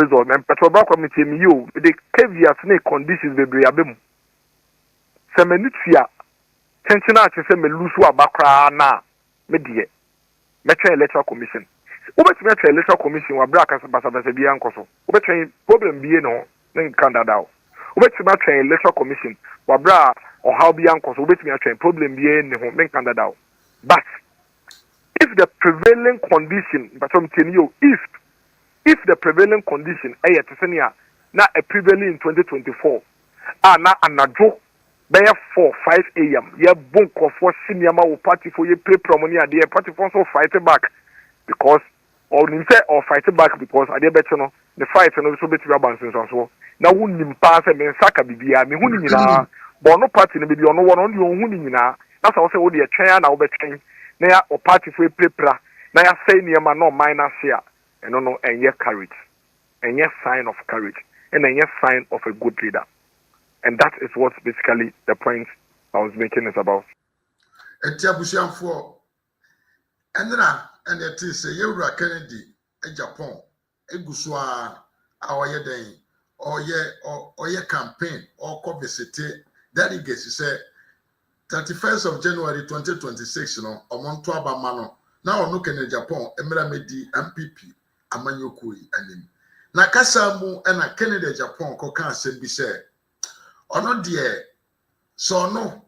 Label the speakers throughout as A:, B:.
A: result and petrol committee me you the caveats ne conditions bebre abem se manutua tension a che se me lusu abakra na me die me try electoral commission obetumi try electoral commission wa bra kasa basa bi ankoso obetumi problem bi no ne kanda dawo obetumi try electoral commission wa bra or how bi ankoso obetumi try problem bi ne ho ne kanda dawo but if the prevailing condition but I'm telling you if the prevailing condition na a prevailing in 2024 na anadwo be 4-5 a.m. ye bon for senior ma party for ye play promoni and the party for so fight back because or fight back because I better no the fight no so better balance so na won pass e men saka bibia me huni nyina but no party no be ono one on huni nyina na so say wo de twen na wo betwen na ya o party for play pra na ya say niema no minus share and no enye courage enye sign of courage and enye sign of a good leader. And that is what basically the point I was making is about.
B: Etiabusianfo enra and it is Yewura Kennedy agyapong egusua awoye den oye campaign or ko visit delegates say 31st of January 2026 no omonto abama no na onu Kennedy agyapong emra medi MPP amanyokui anim na kasa mu na Kennedy agyapong ko kan asem bi say ono de so no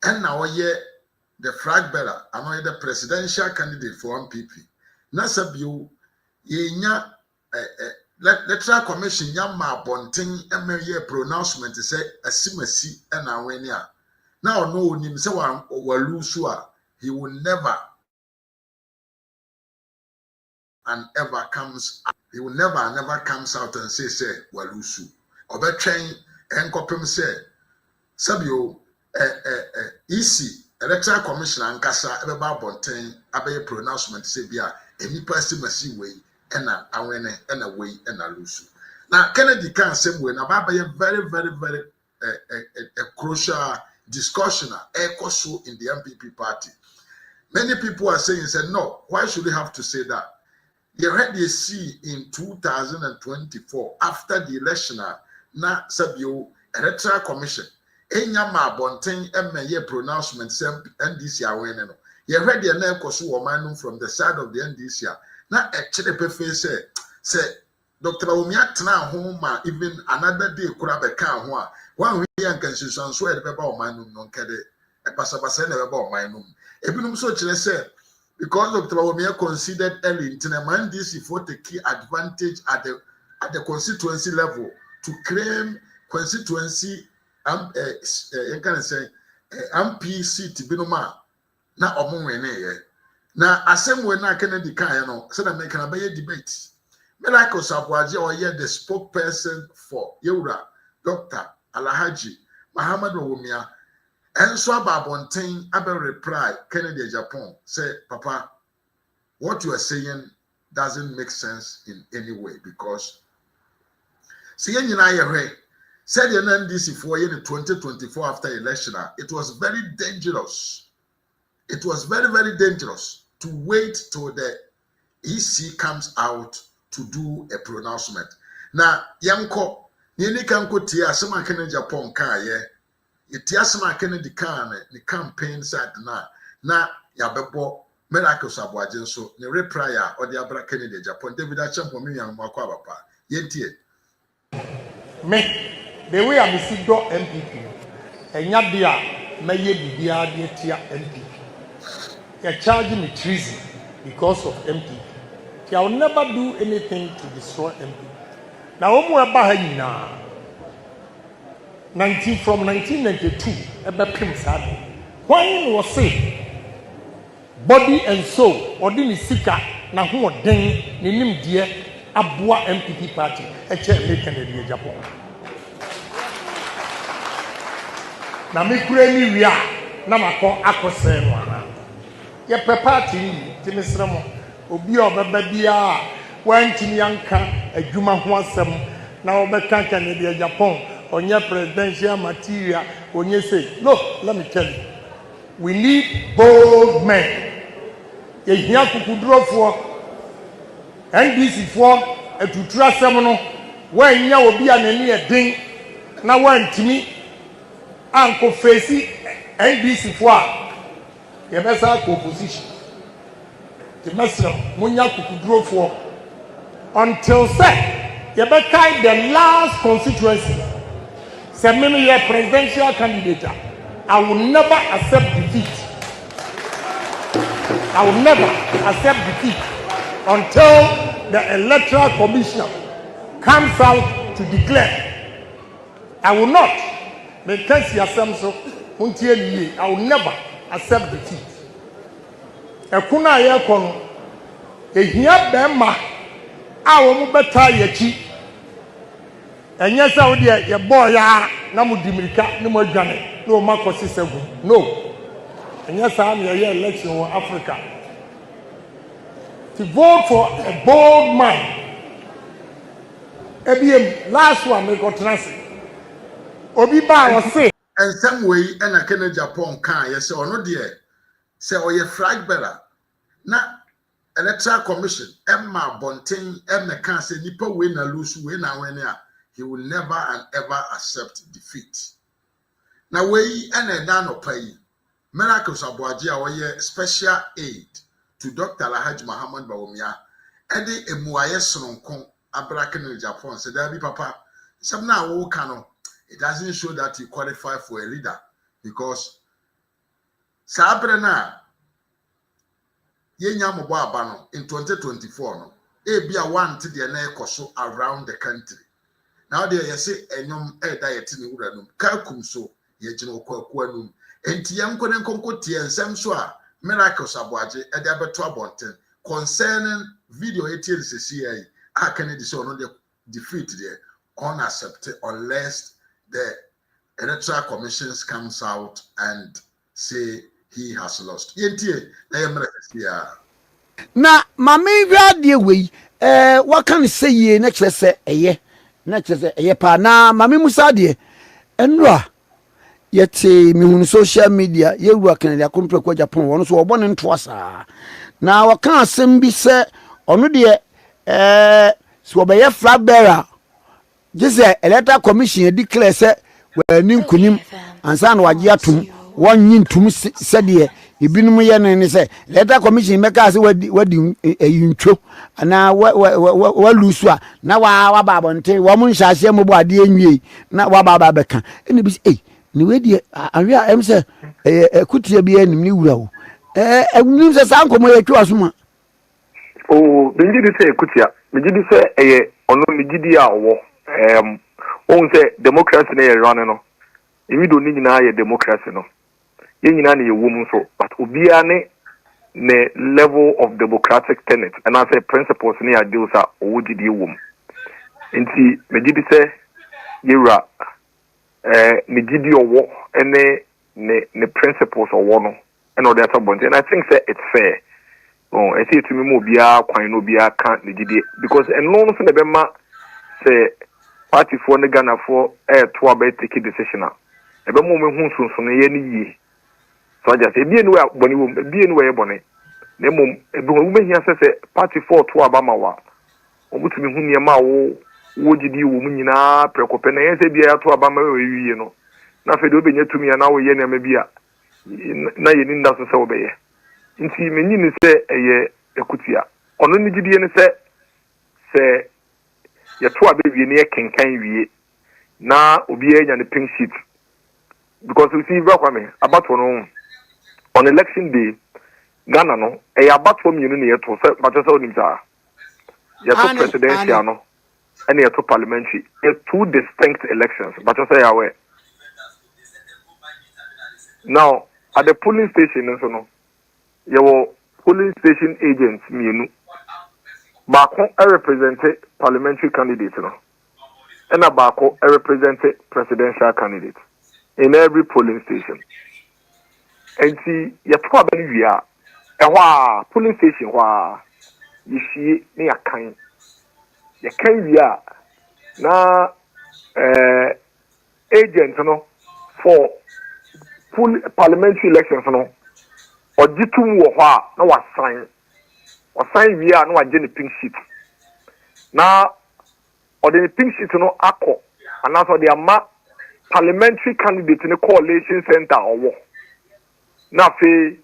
B: and now the flag bearer and the presidential candidate for MPP na sabio yenya electoral commission yama bonten emeye pronouncement say asimasi and awenia now no nim say walusu a he will never and ever comes out and say walusu obetwen enkopem say sabio EC electoral commission ankasa ebeba bonten abaye pronouncement say bia enipa asimasi we na awene na we na lusu na Kennedy can same way na babaye very a crucial discussion ekoso in the MPP party. Many people are saying said no, why should they have to say that? They heard they see in 2024 after the election na sabio electoral commission enya ma bonten emeye pronouncement sem NDC awene no ye heard ye na ekoso wo man from the side of the NDC na ekire pefe say Dr. Bawumia tena ho ma even another day kura be kan ho a wan wi yan kan susan so e be ba o man no nkede e pasapasa na be ba o man no ebinum so kire say because Dr. Bawumia considered early in NDC for the key advantage at the constituency level to claim constituency you can say MP seat binoma na omonwene ye na asem we na Kennedy kan no say na make na be debate Miracles aboagye or the spokesperson for Yewura Dr. Alhaji Muhammad bawumia enso ababonten abe reply Kennedy agyapong say papa what you are saying doesn't make sense in any way because see nyina ye hwe said the NDC for year 2024 after election, it was very dangerous. It was very dangerous to wait till the EC comes out to do a pronouncement. Now, yanko, ni kanko tia asema Kennedy agyapong ka ye tia asema Kennedy kan the campaign side na ya bebo Miracles aboagye so ne reply or the abra Kennedy agyapong David Achempo mi yan makwa papa yentie
C: me the way I see do MPP, and Yabia may be the tia MPP. You're charging me treason because of MPP. I'll never do anything to destroy MPP. Now, now, from 1992, about Pim Sadi. When was say body and soul, or didn't sika, now who are then, name dear, Abua MPP party, a chair making the Japan. Na me kura ni wi a na makọ akọsẹ no ana ye party ti mesremo obi obeba bia wantimi yanka adwuma ho asem na obeka Kennedy agyapong onye presidential material onye say no let me tell you we need bold men ye hia kukudrofo NDC for etutura asɛm no wanya obi a n'ani ɛden na wantimi anko face NDC fo a yɛbɛsa akɔ opposition te mesra munya kukuduro fo until say yɛbɛkae the last constituency sɛ me yɛ presidential candidate I will never accept defeat. I will never accept defeat until the electoral commission comes out to declare. I will not make case so I will never accept defeat. Ekuna ye kono ehia bema a wo mu beta yachi enye sa wo de ye boy ya na mu dimirika ni mo adwane na o makosi segu no enye sa na ye election in Africa to vote for a bold man. Ebiem last one me got transit. Obi ba was say
B: and some way and a Kenya Japan can yes or no dear say or your flag bearer na electoral commission Emma Bonting Emma can say nipa win a lose win and he will never and ever accept defeat. Now we and a dan pay miracles aboagye a special aid to Dr. Alhaji Muhammad Bawumia ede emuaye sononko abrakene Japan said there be papa some now wo kano it doesn't show that you qualify for a leader because sabrena yenya mobo aba in 2024 no e bia one to the na ekoso around the country now there you say enyom e diet ni wura num kalkum so ye gina okwaku anum enti yam kone nkonko tie nsem so a miracles aboagye e de abeto abonten concerning video etie CCI I can decide on the defeat there unaccepted unless the electoral commissions comes out and say he has lost.
D: Na mama radio we what can say ye na kire se eye na kire se eye pa na mama musa de enra yete mi hun social media ye wura kan ya kompre kwa Japan won so obo ne nto asa na wakan asem bi se ono de so obeye flag bearer just electoral commission declare say we ni nkunim ansa na wagye atum won yintum se de ibinum ye ne say electoral commission meka say wadi eyintwo ana wa lusu a na wa ba bonte wo mun hyase mo bo ade enwie na wa ba beka ene bi ni we de awe am say kutia bi anim ni wura wo enim say sankomo ye twa soma
A: oh benji di say kutia benji di say ono ni gidi a wo on say democracy na ye run no imi do ni nyina ye democracy no ye nyina na ye wom so but obia ne level of democratic tenet and I say principles ni adeus a o gidi wom enti benji di say yera ne gidi owo ene ne principles owo no and all that about and I think say it's fair. Oh, I say to me, Mobia, Quinobia can't negate because and no one the Bema say party for the Ghana for a 2 take a decision. A moment who soon any ye. So I just say, be anywhere, be anywhere, bonnet. Nemo, a woman here says party for 2 Abamawa. Or to me, whom your mouth would you woman in a precopen and say, be a 2 Abama, you know. Nothing to be near to me and now yen maybe a nayin doesn't so obey. Nti menyi ni se ekutia ono ni gidie ni se ye to abewie ne kenkan wie na obi anya ne pink sheet because you see about on election day Ghana no about for me ne to se but so nim sa ye to presidential no and ye to parliamentary two distinct elections but so say aware now at the polling station so no your polling station agents mienu baako represented parliamentary candidate no and a baako represented presidential candidate in every polling station and see your to abani wia ehwa polling station hwa yihie ne yakan wia na agent no for full parliamentary elections no ojitum wo ho a na wasan wi a na waje ne pink sheet na or the pink sheet no akọ and also the ama parliamentary candidate in the coalition center or war. Now fe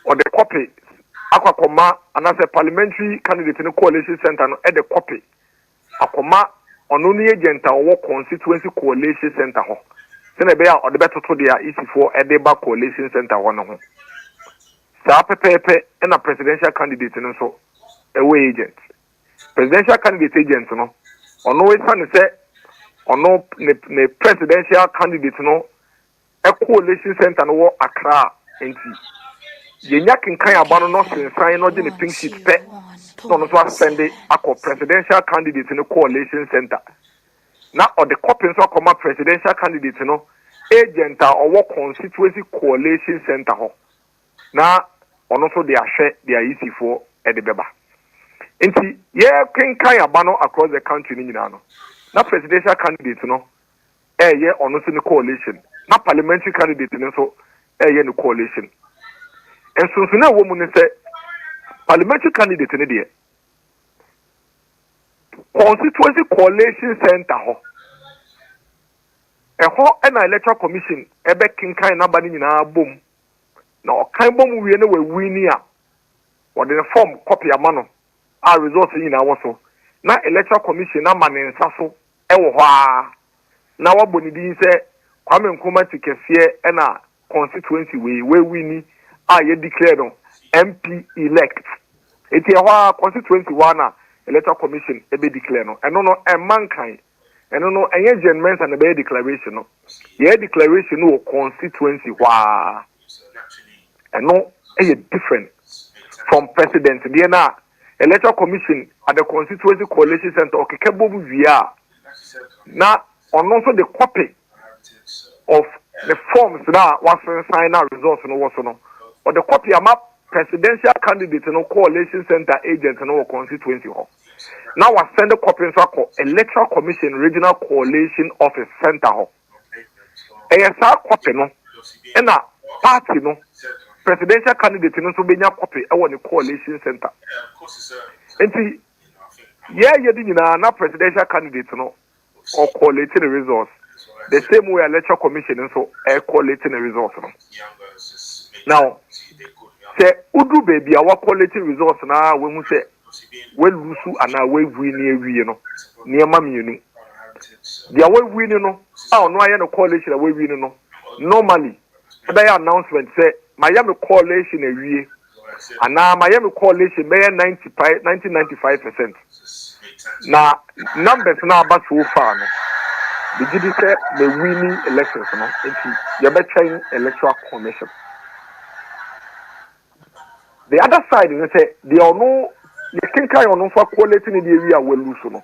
A: or the copy akwa and as a parliamentary candidate in the coalition center no at the copy akoma on only agent or constituency coalition center ho. Sene be or the better to their EC4 at the back coalition center one ho. Sa pepe and a presidential candidate and so away agent. Presidential candidate agent no on always fan say on no ne presidential candidate no a coalition center no Accra enti yenya kinkan aba no sensan no de ne pink sheet pe no no so send akọ presidential candidate no coalition center na or the copy so come presidential candidate no agent or constituency coalition center ho na ono so de ahwe de IC4 e de beba enti ye kinkan aba no across the country ni nyina no na presidential candidate no ye ono so ni coalition na parliamentary candidate no so ye ni coalition and so na wo mu ne say parliamentary candidate ne de constituency coalition center ho ho na electoral commission ebe kinkan na ba ni nyina bom na okan bom wie ne we wini a wo de form copy amano a results nyina wo so na electoral commission na manensa so ewo ho a na waboni din say Kwame Nkrumah tikefie na constituency we wini a ye declare no MP elect eti ho constituency one electoral commission e be declare no eno no mankan eno no enye gentlemen and be declaration no ye declaration no constituency wa eno e different from president dey na electoral commission at the constituency coalition center okeke bobu via na on also the copy of the forms that was sign out results no was no or the copy of map presidential candidate no coalition center agent no constituency ho now was send the copy so electoral commission regional coalition office center ho sa copy no na party no presidential candidate no so benya copy e won the coalition center enti ye di nyina na presidential candidate no or collating the results the same way electoral commission so collating the results no now say udu baby our collating results na we mu say we lusu ana we win ewie no niema mienu dia we win no no aye no coalition we win no normally that announcement say Miami coalition ewie ana Miami coalition be 95% na numbers na about so far no the GD say the winning elections no enti you be change electoral commission. The other side is say they are no you can carry on for quality in the area we lose no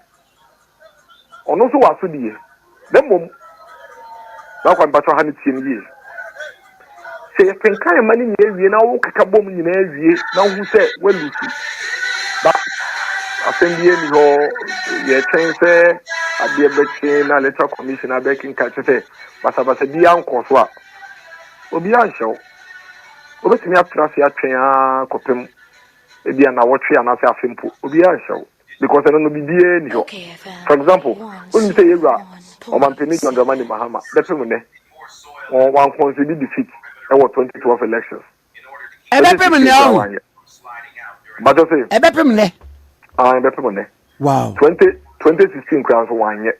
A: ono so waso die dem mom na kwa mpacho ha ne tie nie say can carry money in the area na wo kaka bom nyina awie na hu say we lose ba assembly ni ho ye train say abia beche na electoral commission abekin ka say basa bi anko so a obi anhyew obetimi atrase atwen akopem ebia na wotwe anase afempo obi anhyew because no bibie ni ho for example when you say yega o mampeni John Dramani Mahama bepem ne one consider defeat e 2012 elections
D: ebepem ne o
A: but say
D: ebepem ne
A: ebepem ne
D: wow
A: 2016 crowns one year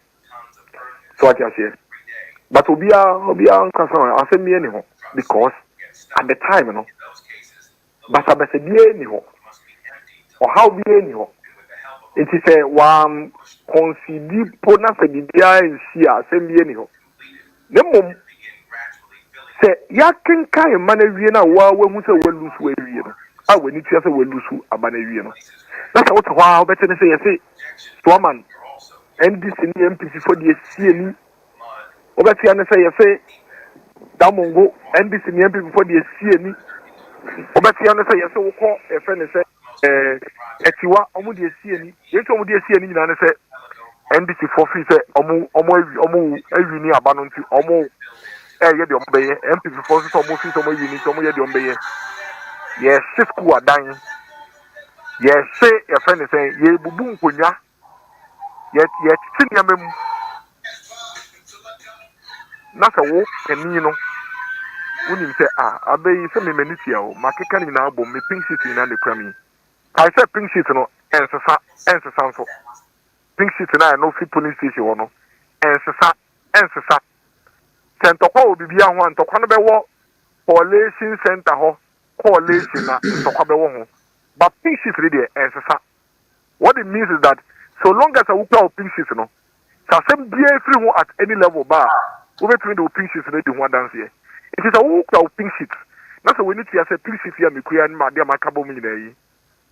A: so what you say but obi nkasa asemi ni ho because at the time no basa bie ni ho or how bie ni ho it is a one consider pona se bibia nsi asemi ni ho ne mom se ya kenkan ma na wie na wa hu se we lusu we wie no a we ni tia se we lusu aba na wie no na se what wa obete ne se yesi Storman NDC ni MPC for the CNI obete ne se yesi Damongo NDC ni MPC for the CNI obete ne se yesi wo ko e fe ne se etiwa omu de CNI yeto omu de CNI nyina ne se NDC for fi se omu awi ni aba no nti omu ye de ombeye MPC for so omu fi so omu awi ni so omu ye de ombeye yes school adan yes say e fe ne se ye bubu nkonya Yet tin na sa wo eni no unim say abai say me manitia o makeka ni na abom me pink sheet ni na ne krami I say pink sheet no ensesa so pink sheet na no fit police station wo no ensesa sentokwa obibia ho antokwa no be wo coalition center ho coalition na ntokwa be wo ho but pink sheet re dey ensesa what it means is that so long as a wuka pink sheet no sa sem bia free ho at any level ba we between the pink sheet na di ho dance here it is a wuka pink sheet na so we need to say pink sheet here me kuya ni ma dia makabo mu nyina yi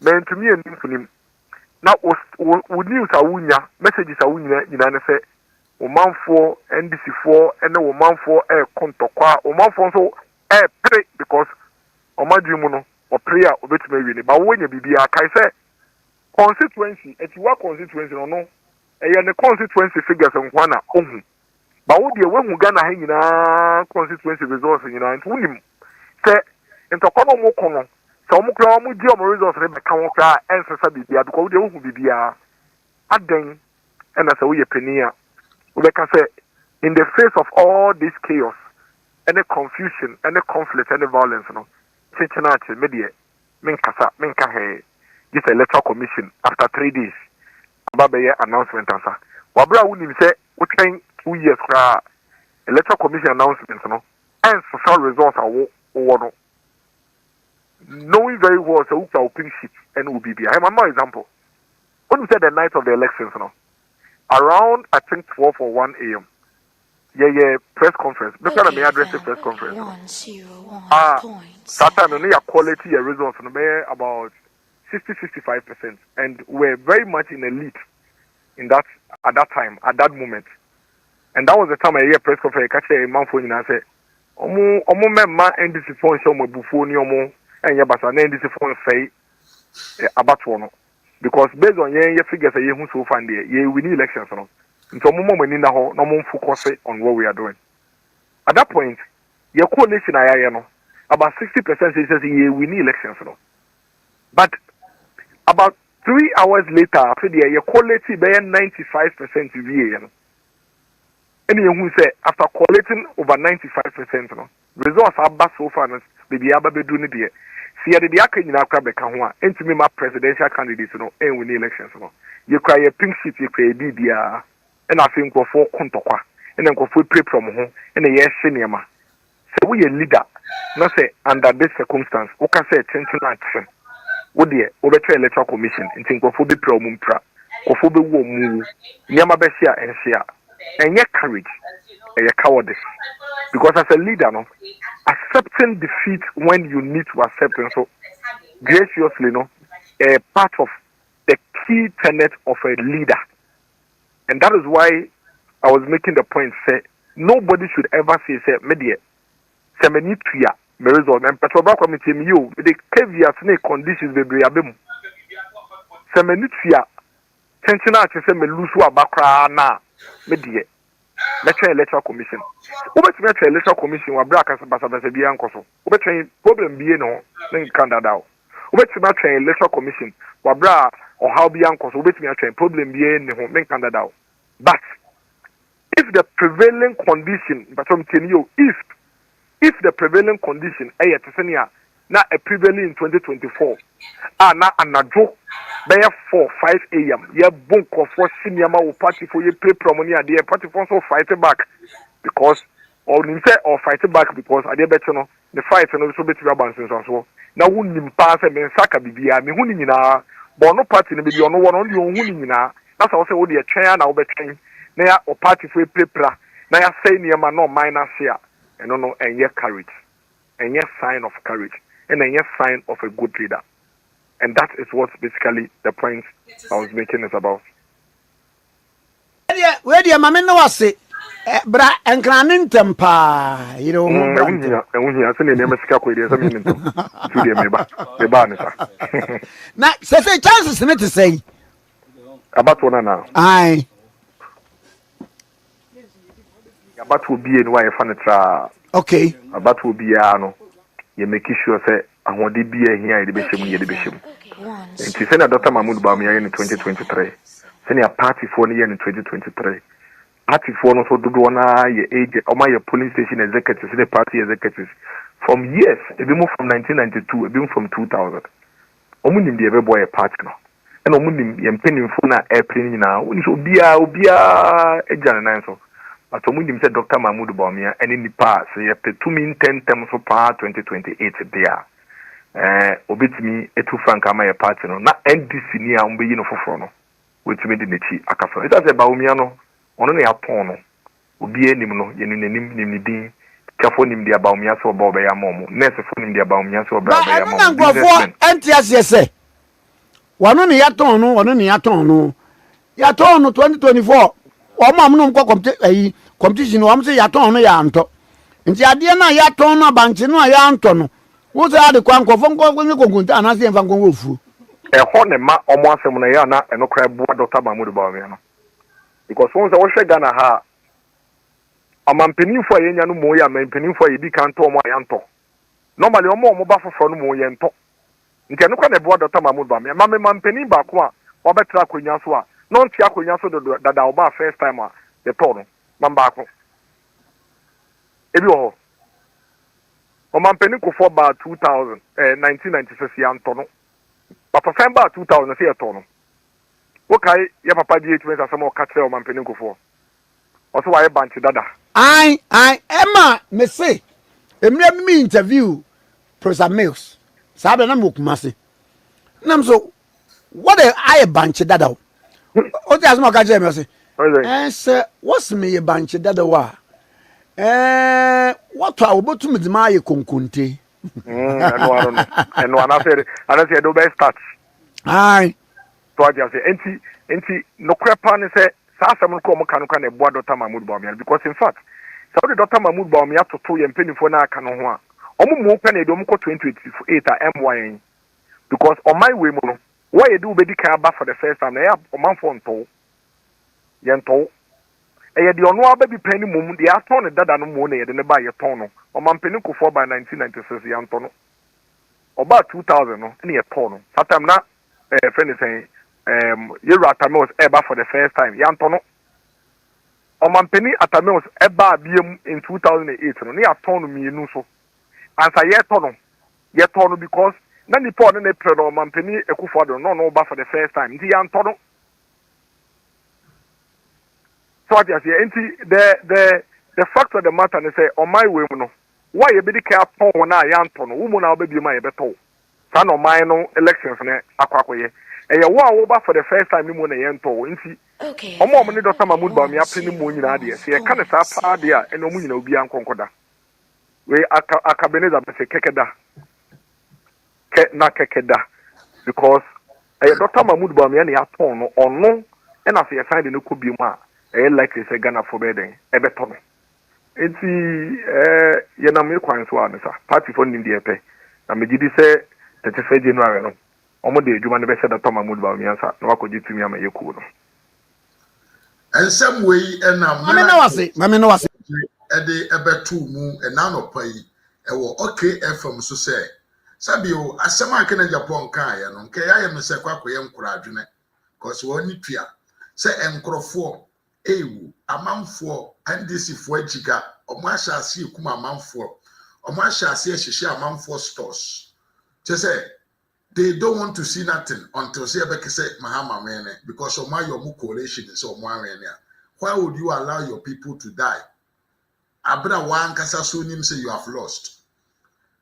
A: men to me enim funim na o news awunya messages awunya nyina ne say o manfo NDC4 ene o manfo kontokwa o manfo so pray because o madwumu no o prayer o betuma wi ni ba wo nya bibia kai say constituency etiwa constituency no eye ne constituency figures nkwa na ohu ba wo de wehu Ghana ha nyina constituency results nyina ntu nim say ntokwa no mo kono so mo kra mo di o results re be ka wo kra ensesa bibia because wo de wehu bibia aden ena say wo ye penia we can say in the face of all this chaos, any confusion, any conflict, any violence, no. Chinchinachi, media, minka he. This electoral commission after 3 days. Ababe announcement answer. Wabra unim say we train 2 years electoral commission announcement, no. And social results are no. Knowing very well so we pink sheet and UBB. I have another example. When we said the night of the elections, no. Around I think 12 or 1 a.m. Yeah, press conference. Look at me address the press conference. That time only quality results no about 60-65%, and we're very much in a lead in that at that time, at that moment. And that was the time I hear press conference. Catch a man phone and say, "Omo member NDC phone show me before ni omo and ya basa NDC phone say about one." Because based on your figures, you so far there, you win elections. No, so no focus on what we are doing. At that point, your coalition, about 60% says you win elections. No, but about 3 hours later, after the your coalition by 95% to be. And you say after collating over 95%, no results are bad so far. Maybe I be doing it. See, the aka nyina kwa beka ho a entumi ma presidential candidates no en win elections no you cry a pink sheet you cry bibia and I think for kontokwa and then go for pray from ho and ye hye so we a leader no say under this circumstance we can say attention action wo de we betre electoral commission ntin go for be pro mu mpra go for be wo mu nyama be hye a enhye a enye courage a cowardice because as a leader no accepting defeat when you need to accept and so graciously no a part of the key tenet of a leader, and that is why I was making the point say nobody should ever say media say me need to ya me result and petrol committee me you the caveats ne conditions bebre abem say me need to ya tension a say me lose abakra na media electoral commission. Ubet me electoral commission wa bra kasa basa basa bia nkoso. Ubet problem bie no na kanda dawo. Ubet me electoral commission wa bra o how bia nkoso. Ubet me problem bie ne ho na kanda dawo. But if the prevailing condition, but I'm telling you, if the prevailing condition na a prevailing in 2024 na anadwo be 4-5 a.m. ye bon for senior party for ye play promo ni ade party for so fight back because or you say or fight back because ade better no the fight no so better balance so na hu nim pa se me saka bibia me hu ni nyina but no party no be ono wono ndi hu ni nyina na so say wo de twen na wo betwen na ya o party for play pra na ya say niema no minus share eno no enye courage enye sign of courage and a sign of a good leader. And that is what basically the point I was making is about.
D: Where do you mamma say? Bra and cranin temper, you know. Now, say chances not to say
A: about one now.
D: Aye.
A: About will be in why a
D: okay.
A: About will be no. You make sure say I want to be here in the Bisham, ye the Bisham. And she sent a Dr. Mahmoud Bawumia in 2023. senior party for the year in 2023. Party for no so do na ye age or my polling station executives, the party executives from years. It been from 1992, it been from 2000. Omunim the boy a party no. And omunim yempeni mfuna airplane na. Uni so obia ejana so. But omunim said Dr. Mahmoud Bawumia and in the past ye pe 2 min 10 terms for 2028 there. Obetimi etu franka ma ye party no na NDC ni a umbe yi no foforo no wetumi de nechi akaso ita se Bawumia no ono ne apon no obi enim no ye nim ni din kafo nim de Bawumia so oba ya momo nurse fo nim de Bawumia so oba ya momo
D: na ngofo entiase se wano ne yaton no 2024 o ma mno mko competition o am se yaton no ya anto nti ade na yaton no banche no ya anto no wo se ade kwa nkofo nko konkunta na se mfa nko ofu
A: ho ne ma omo asem na ya na enokra bua Dr. Mahmoud Bawumia no because once I was Ghana ha amampeninfo ayenya no mo ya amampeninfo ayi di kan to omo ayanto normally omo ba foforo no mo yento nti enokra na bua Dr. Mahmoud Bawumia ma mampenin ba ko a obetra akonya so a no ntia akonya so dada oba first time a the toro mamba ko ebi ho omampenin ko for ba 2000 1996 yanto no but December 2000 say eto no okay ya papa di 8 months asamo ka tell omampenin ko for also why bank dada
D: I Emma me say emre me interview Professor Mills sabe na mokumase nam so what I bank dada o ti asmo ka tell me say say what's me bank dada wa what I obotum di ma ye konkonte
A: and one I do best start
D: ai
A: so I just say enti no crepa ne say asem ko mo kanu na eboa Dr. Mahmoud Bawumia because in fact so the Dr. Mahmoud Bawumia to ye mpenifo na aka no ho a omo mo pe na edom ko 2028 a MYN because on my way mo no why you do bedi kan ba for the first time na ya omanfo nto ye nto e ye de ono aba bi pani mum de aton ne dada no mo na ye de ne ba ye ton no omampeni ko for by 1996 ya nto no oba 2000 no ne ye ton no satam na friend is saying Yero Atamils eba for the first time. Yantono. Omampeni Atamils eba biem in 2008. No, ni atono mi enuso. Ansa yetono because na nipo ne pre no Omampeni Ekufuado no ba for the first time. Nti yantono. So what you say? The fact of the matter is say on my way no. Why you be the care pon na yantono? Umu na obebi ma yebeto. Sa no my no elections ne akwakoye. Eya wo ba for the first time ni mo na yento nti omo ni Dr. Mahmoud Bawumia pe ni mo nyina de se ka ne sa pa de a eno mo nyina obi ankonkoda we akabeneza be se kekeda kekeda because Dr. Mahmoud Bawumia ne aton no ono e na se sign de no ko bi mu a likely say Ghana for beden e beto no nti ye na me kwan so anisa party for ndim de epe na me gidi se 31 January no omo de adwuma ne be se Dr. Mahmoud Bawumia sa na wakoji tumi ama yeku no
B: and some way na
D: mame no wase
B: e de ebetu mu e na no pai e wo okay FM so say sabio asema aka na Japan kan ya no nke ya me se kwakoye nkura adwene cause wo ni tua se enkrofo ewu amanfo NDC fo ajiga omo ahyase ekuma amanfo omo ahyase ehihye amanfo stores je say they don't want to see nothing until say Mahama Mene because of my your coalition is so why would you allow your people to die? Abra one kasa so nim say you have lost.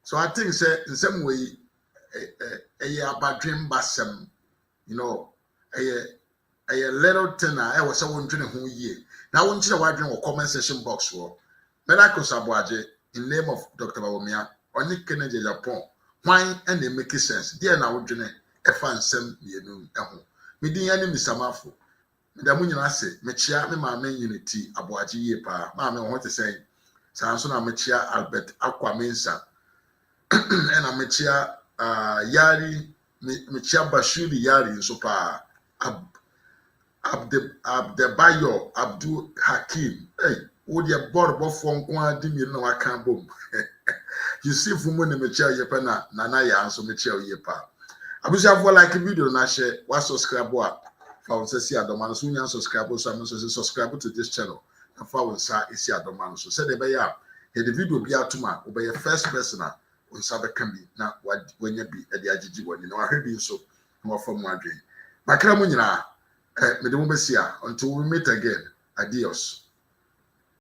B: So I think say in some way a bad dream basem, you know, a little thing I was someone drinking who ye. Now want you to write or comment section box for Melakos Aboagye in name of Dr. Bawumia only Kennedy Japan. Why and they make sense? Dear now, Jene, a fan sem yenu eho. Me din yani misamafo. Me da munyina se, me chia me ma men unity aboagye ye pa. Ma me want to say, sanso na me chia Albert Aquamensa. And I me chia Yari, me chia Bashiri Yari so pa. Abdebayo Abdul Hakim. Hey, wo dia board bo fon kwa di mi no aka bom. You see fumu ne mechia yepa na ya anso mechia yepa. Abusia for like video na share, wa subscribe wa. fa say see adoma so nya subscribe so am so subscribe to this channel and fa won sa isi adoma so say de be ya the video bi atuma obey first person a won sa be kan bi na wanya bi e de agigi woni na wahwe bi so na wafam adwen makra mu nyina me de mo be sia until we meet again adios.